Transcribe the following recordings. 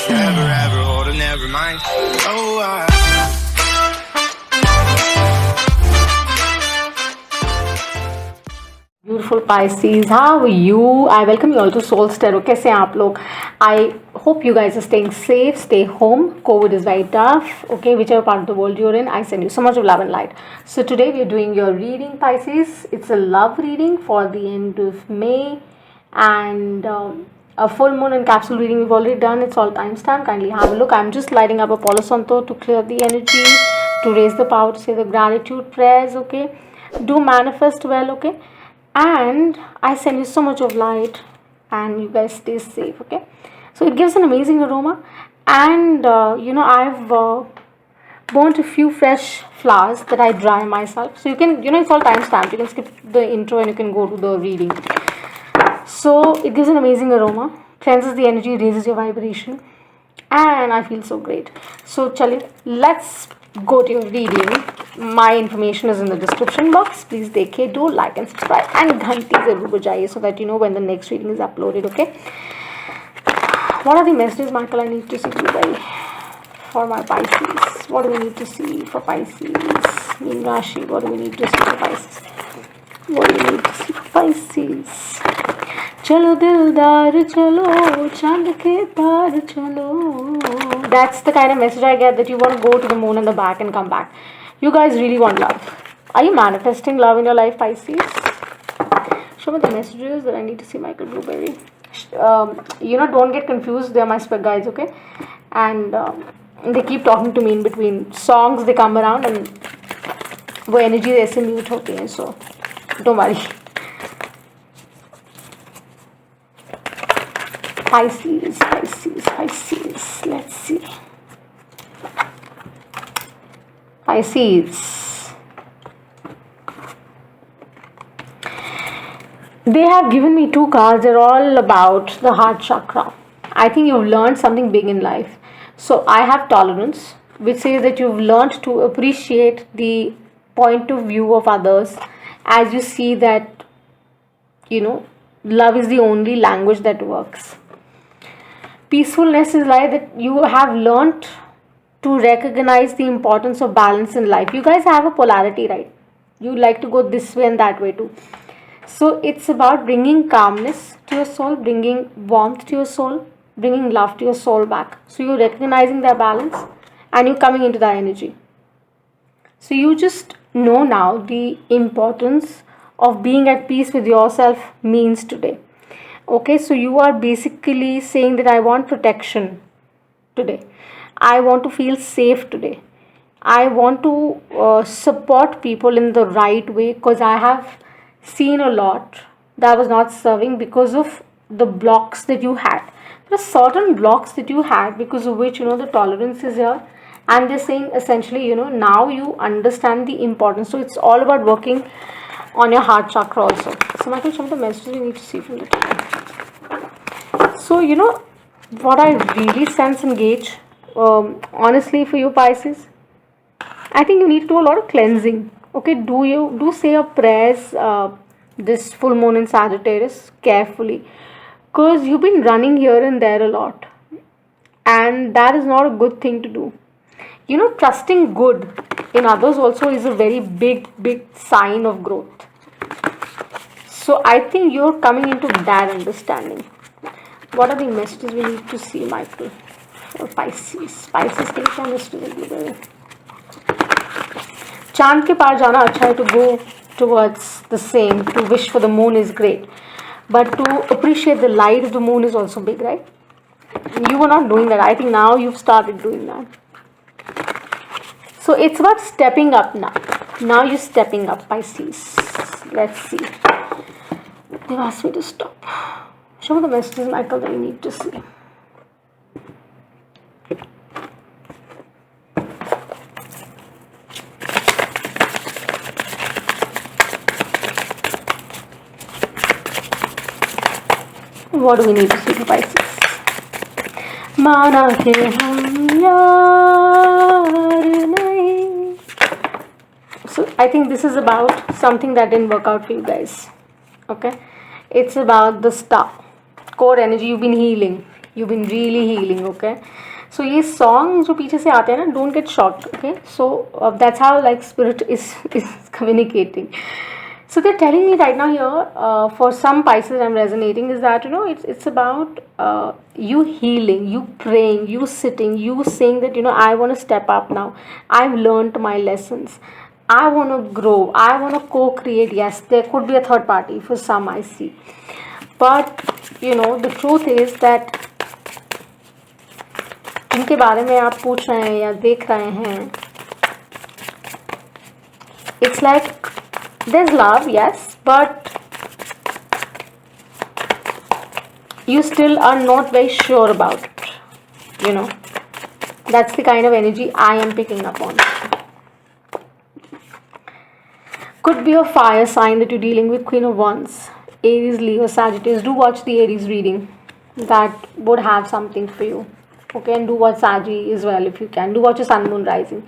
last forever, ever, hold it, never mind. Oh, Beautiful Pisces, how are you? I welcome you all to Soul Stereo. कैसे हैं आप लोग? I hope you guys are staying safe, stay home. COVID is very tough. Okay, whichever part of the world you're in, I send you so much of love and light. So today we're doing your reading, Pisces. It's a love reading for the end of May, and a full moon and capsule reading we've already done. It's all timestamp. Kindly have a look. I'm just lighting up a Palo Santo to clear the energy, to raise the power, to say the gratitude prayers. Okay, do manifest well. Okay. And I send you so much of light, and you guys stay safe. Okay, so it gives an amazing aroma, and I've burnt a few fresh flowers that I dry myself, so you can, it's all time stamped. You can skip the intro and you can go to the reading. So it gives an amazing aroma, cleanses the energy, raises your vibration, and I feel so great. So chale, let's go to your reading. My information is in the description box. Please देखिए, do like and subscribe, and घंटी ज़रूर बजाइए so that you know when the next reading is uploaded. Okay, what are the messages, Michael, I need to see today for my Pisces? What do we need to see for Pisces? Mean Rashi, what do we need to see for Pisces? What do we need to see for Pisces? चलो दिलदार चलो चांद के पार चलो. That's the kind of message I get, that you want to go to the moon and the back and come back. You guys really want love. Are you manifesting love in your life, Pisces? Show me the messages that I need to see, Michael Blueberry. Don't get confused. They're my spec guides, okay? And they keep talking to me in between songs. They come around and वो energy ऐसे mute होती है, so don't worry. Pisces, Pisces, Pisces. Let's see. Pisces. They have given me two cards. They're all about the heart chakra. I think you've learned something big in life. So I have tolerance, which says that you've learned to appreciate the point of view of others, as you see that, love is the only language that works. Peacefulness is like that you have learned to recognize the importance of balance in life. You guys have a polarity, right? You like to go this way and that way too. So it's about bringing calmness to your soul, bringing warmth to your soul, bringing love to your soul back. So you're recognizing that balance and you're coming into that energy. So you just know now the importance of being at peace with yourself means today. Okay, so you are basically saying that I want protection today. I want to feel safe today. I want to support people in the right way, because I have seen a lot that was not serving because of the blocks that you had. There are certain blocks that you had because of which, the tolerance is here. And they're saying essentially, now you understand the importance. So it's all about working on your heart chakra also. So Michael, some of the messages you need to see from the team. So, what I really sense and gauge, honestly, for you Pisces, I think you need to do a lot of cleansing. Okay, do say your prayers this full moon in Sagittarius carefully, because you've been running here and there a lot, and that is not a good thing to do. Trusting good in others also is a very big sign of growth. So I think you're coming into that understanding. What are the messages we need to see, Michael, for Pisces? Pisces के क्या messages will be? चांद के पार जाना अच्छा है. To go towards the same, to wish for the moon is great, but to appreciate the light of the moon is also big, right? You were not doing that. I think now you've started doing that. So it's about stepping up now. Now you're stepping up, Pisces. Let's see. They've asked me to stop. Show me the messages, Michael, that you need to see. What do we need to see for Pisces? माना के हम यार नहीं. So I think this is about something that didn't work out for you guys. Okay, it's about the star core energy. You've been healing. you've been really healing. Okay, so ये songs जो पीछे से आते हैं ना, don't get shocked. Okay, so that's how like spirit is communicating. So they're telling me right now here, for some Pisces I'm resonating, is that it's about you healing, you praying, you sitting, you saying that I want to step up now. I've learned my lessons. I want to grow. I want to co-create. Yes, there could be a third party for some, I see. But the truth is that जिनके बारे में आप पूछ रहे हैं या देख रहे हैं, it's like there's love, yes, but you still are not very sure about it. That's the kind of energy I am picking up on. Could be a fire sign that you're dealing with, Queen of Wands, Aries, Leo, Sagittarius. Do watch the Aries reading. That would have something for you. Okay, and do watch Saggy as well if you can. Do watch your Sun, Moon, Rising.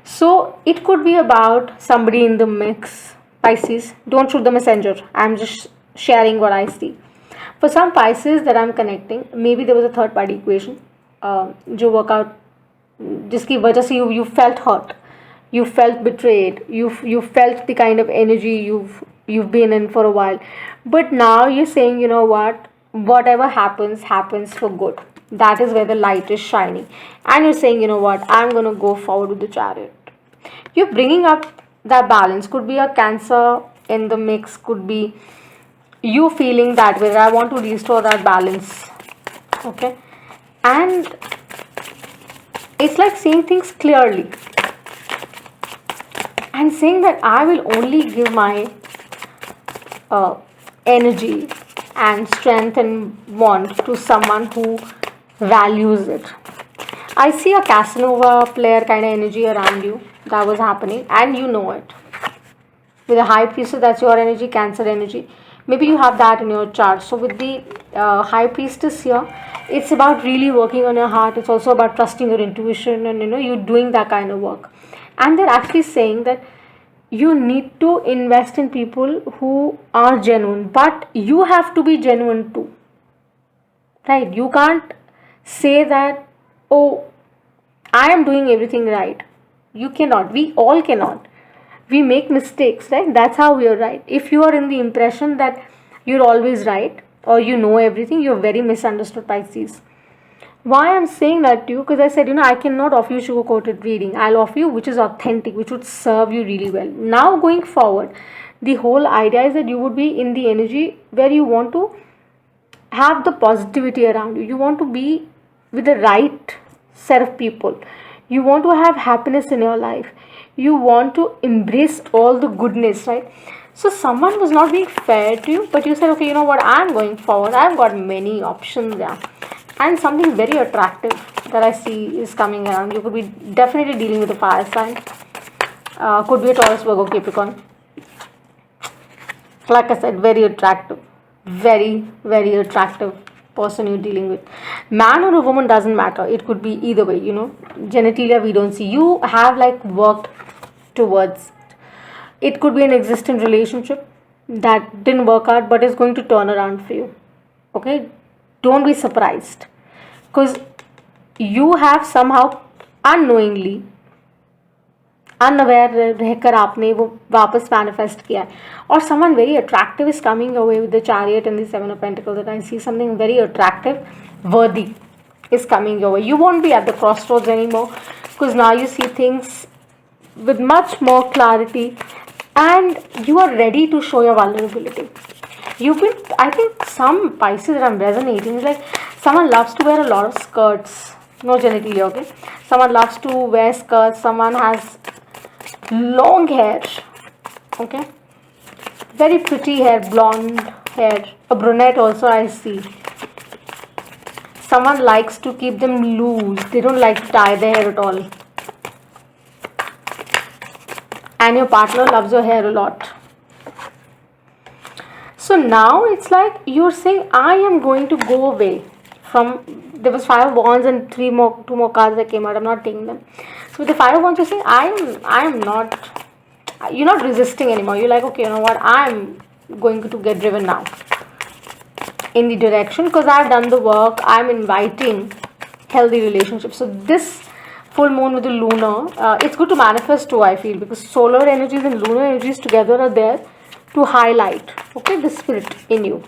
So it could be about somebody in the mix. Pisces, don't shoot the messenger. I'm just sharing what I see. For some Pisces that I'm connecting, maybe there was a third party equation जो workout जिसकी वजह से you felt hurt, you felt betrayed, you felt the kind of energy you've been in for a while, but now you're saying, whatever happens for good. That is where the light is shining, and you're saying, I'm gonna go forward with the Chariot. You're bringing up that balance. Could be a Cancer in the mix, could be you feeling that way, I want to restore that balance. Okay, and it's like seeing things clearly and saying that I will only give my energy and strength and want to someone who values it. I see a Casanova player kind of energy around you that was happening, and you know it. With a High Priestess, that's your energy, Cancer energy. Maybe you have that in your chart. So with the High Priestess here, it's about really working on your heart. It's also about trusting your intuition, and you're doing that kind of work. And they're actually saying that you need to invest in people who are genuine, but you have to be genuine too. Right? You can't say that, oh, I am doing everything right. You cannot. We all cannot. We make mistakes, right? That's how we are right. If you are in the impression that you're always right or you know everything, you're very misunderstood, Pisces. Why I'm saying that to you? Because I said, I cannot offer you sugar-coated reading. I'll offer you which is authentic, which would serve you really well. Now going forward, the whole idea is that you would be in the energy where you want to have the positivity around you. You want to be with the right set of people. You want to have happiness in your life. You want to embrace all the goodness, right? So someone was not being fair to you, but you said, okay, I'm going forward. I've got many options there. And something very attractive that I see is coming around. You could be definitely dealing with a fire sign. Could be a Taurus, Virgo, Capricorn. Like I said, very attractive. Very, very attractive person you're dealing with. Man or a woman doesn't matter. It could be either way, Genitalia we don't see. You have worked towards. It could be an existing relationship that didn't work out but is going to turn around for you. Okay? Don't be surprised. Because you have somehow unknowingly, unaware रहकर आपने वो वापस manifest किया है. Or someone very attractive is coming your way with the Chariot and the Seven of Pentacles. That I see something very attractive, worthy is coming your way. You won't be at the crossroads anymore, because now you see things with much more clarity and you are ready to show your vulnerability. I think some Pisces that I'm resonating is like someone loves to wear a lot of skirts. No genitalia, okay? Someone loves to wear skirts. Someone has long hair, okay? Very pretty hair, blonde hair. A brunette also I see. Someone likes to keep them loose. They don't like to tie their hair at all. And your partner loves your hair a lot. So now it's like you're saying, I am going to go away from, there was 5 of Wands and 2 more cards that came out. I'm not taking them. So with the 5 of Wands, you're saying, I am not, you're not resisting anymore. You're like, okay, you know what, I'm going to get driven now. in the direction, because I've done the work. I'm inviting healthy relationships. So this full moon with the lunar, it's good to manifest too, I feel, because solar energies and lunar energies together are there to highlight, okay, the spirit in you.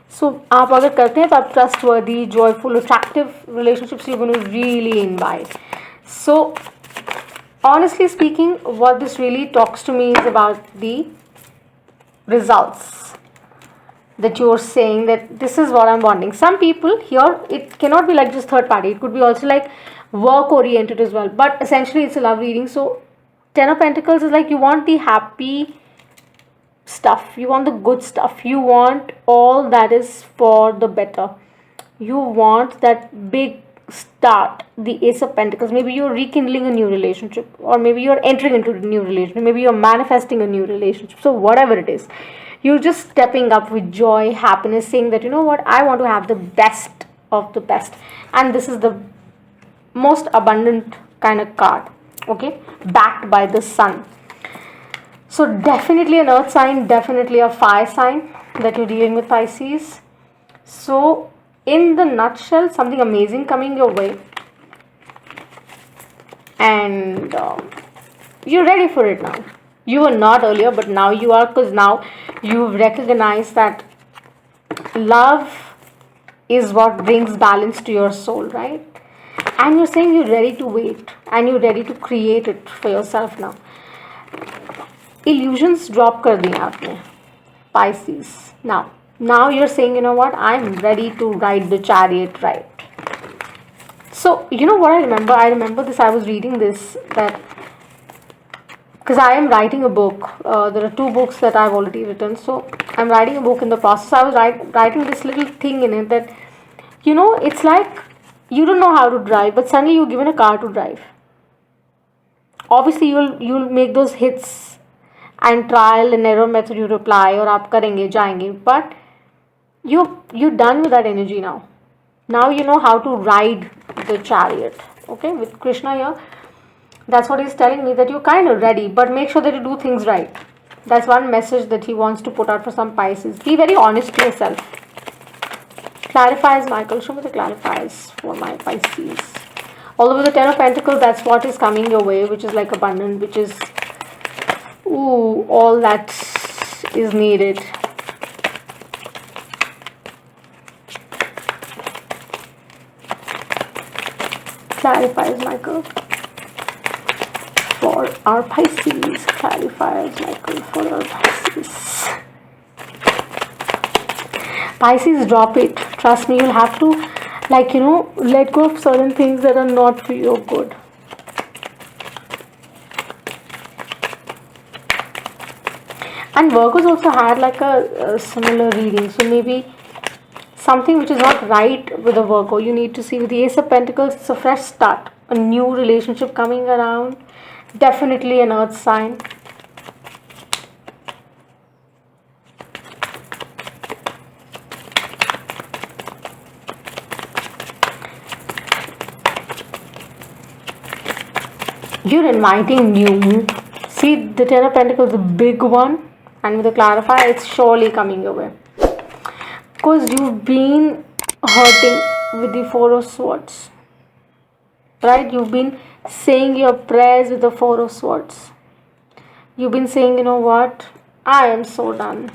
So आप अगर करते हैं तो आप trustworthy, joyful, attractive relationships you're going to really invite. So honestly speaking, what this really talks to me is about the results that you're saying that this is what I'm wanting. Some people here, it cannot be like just third party, it could be also like work oriented as well, but essentially it's a love reading. So Ten of Pentacles is like you want the happy stuff, you want the good stuff, you want all that is for the better, you want that big start. The Ace of Pentacles, maybe you're rekindling a new relationship, or maybe you're entering into a new relationship, maybe you're manifesting a new relationship. So whatever it is, you're just stepping up with joy, happiness, saying that, you know what, I want to have the best of the best. And this is the most abundant kind of card, okay, backed by the sun. So definitely an earth sign, definitely a fire sign that you're dealing with, Pisces. So in the nutshell, something amazing coming your way, and you're ready for it now. You were not earlier, but now you are, because now you've recognized that love is what brings balance to your soul, right? And you're saying you're ready to wait, and you're ready to create it for yourself now. Illusions drop कर दिए आपने, Pisces. Now you're saying, you know what, I'm ready to ride the chariot ride. So you know what I remember this, I was reading this, that because I am writing a book, there are 2 books that I've already written, so I'm writing a book in the process. I was writing this little thing in it that, you know, it's like you don't know how to drive, but suddenly you're given a car to drive. Obviously you'll make those hits and trial and error method you apply, और आप करेंगे जाएंगे, but you're done with that energy now. Now you know how to ride the chariot, okay, with Krishna here. That's what he's telling me, that you're kind of ready, but make sure that you do things right. That's one message that he wants to put out for some Pisces. Be very honest to yourself. Clarifies, Michael, show me the clarifies for my Pisces. All over the Ten of Pentacles, that's what is coming your way, which is like abundant, which is all that is needed. Clarifies, Michael, for our Pisces. Clarifies, Michael, for our Pisces. Pisces, drop it. Trust me, you'll have to, like, you know, let go of certain things that are not for your good. And Virgos also had like a similar reading. So maybe something which is not right with a Virgo, you need to see. With the Ace of Pentacles, it's a fresh start, a new relationship coming around. Definitely an earth sign. You're inviting new. See, the Ten of Pentacles, the big one, and with the clarifier, it's surely coming your way. Because you've been hurting with the Four of Swords, right? You've been saying your prayers with the Four of Swords. You've been saying, you know what, I am so done.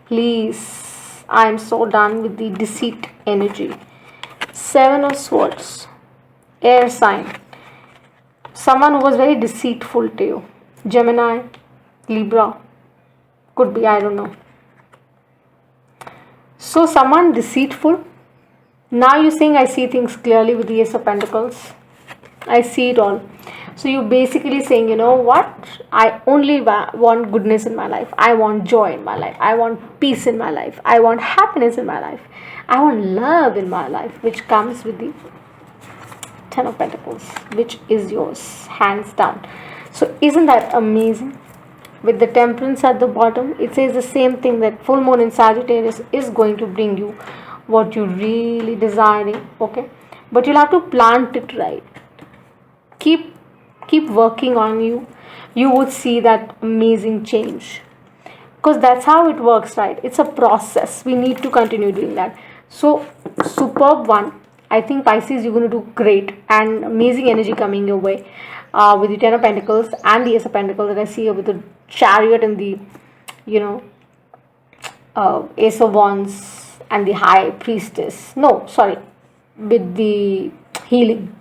Please, I am so done with the deceit energy. Seven of Swords, air sign. Someone who was very deceitful to you. Gemini, Libra, could be, I don't know. So someone deceitful. Now you're saying, I see things clearly with the Ace of Pentacles. I see it all. So you're basically saying, you know what, I only want goodness in my life. I want joy in my life. I want peace in my life. I want happiness in my life. I want love in my life, which comes with the Ten of Pentacles, which is yours, hands down. So isn't that amazing? With the Temperance at the bottom, it says the same thing, that full moon in Sagittarius is going to bring you what you're really desiring, okay? But you'll have to plant it right. Keep working on you. You would see that amazing change. because that's how it works, right? It's a process. We need to continue doing that. So superb one. I think Pisces, you're going to do great, and amazing energy coming your way with the Ten of Pentacles and the Ace of Pentacles that I see here with the Chariot and the, you know, Ace of Wands and the High Priestess. No, sorry, with the healing.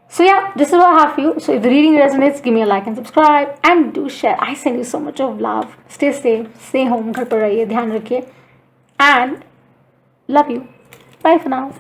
So yeah, this is what I have for you. So if the reading resonates, give me a like and subscribe, and do share. I send you so much of love. Stay safe, stay home, घर पर रहिए, ध्यान रखिए, and love you. Bye for now.